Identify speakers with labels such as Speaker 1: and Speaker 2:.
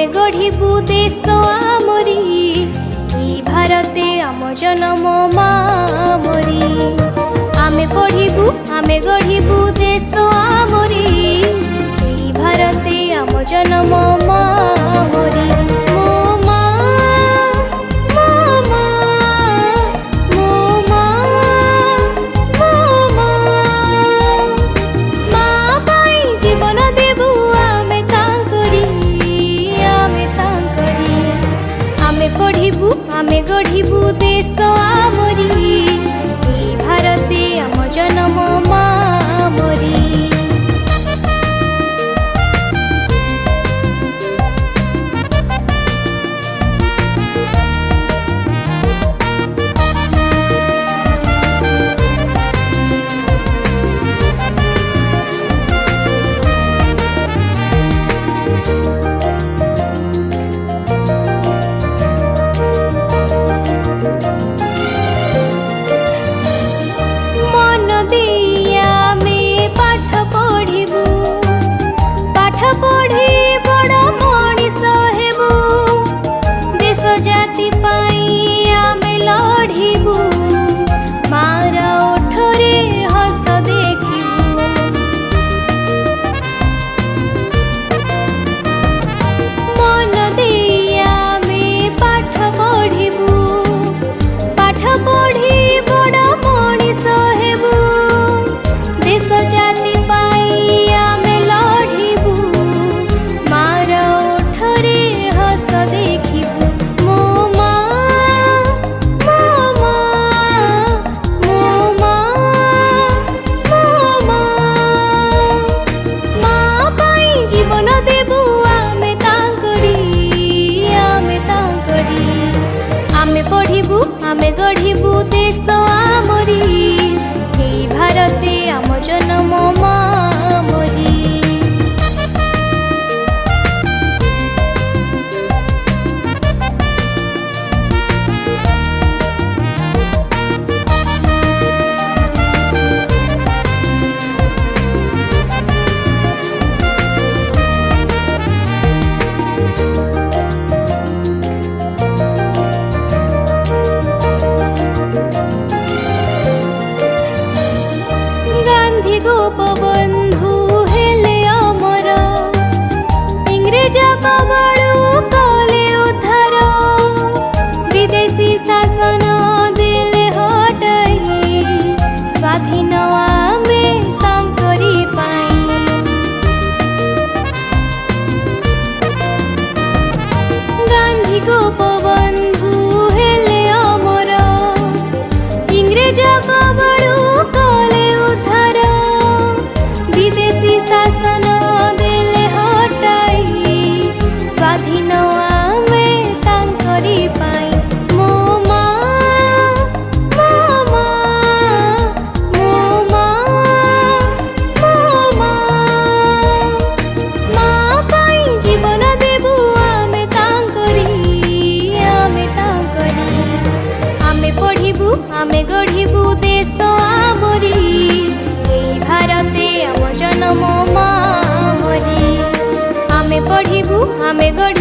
Speaker 1: आमे गढ़िबू देश आमरी भारते आम जनम मामरी। आमे पढ़िबू आमे गढ़िबू देश आमरी भारते आम जनम मामरी। आमे गढ़िबू देश आमरी भारते आम जनम मामरी। आमे गढ़िबू देश आमरी भारते आम जनम मामरी। गोपबंधु हेले अमर इंग्रेज कबळू कले उद्धार विदेशी शासन देले हटाई स्वाधीन आमे तांकरी पाई। गांधी गोपबंधु हेले अमर इंग्रेज कबळू कले उद्धार विदेशी शासन देले हटाई स्वाधीन आमे तांकरी पाई। मो मा मो मा मो मा मो मा मा पाई जीवन देबू आमे तांकरी आमे पढ़िबू आमे गढ़िबू देश आमरी भारते आम जनम मामरी। आमे पढ़िबू आमे गढ़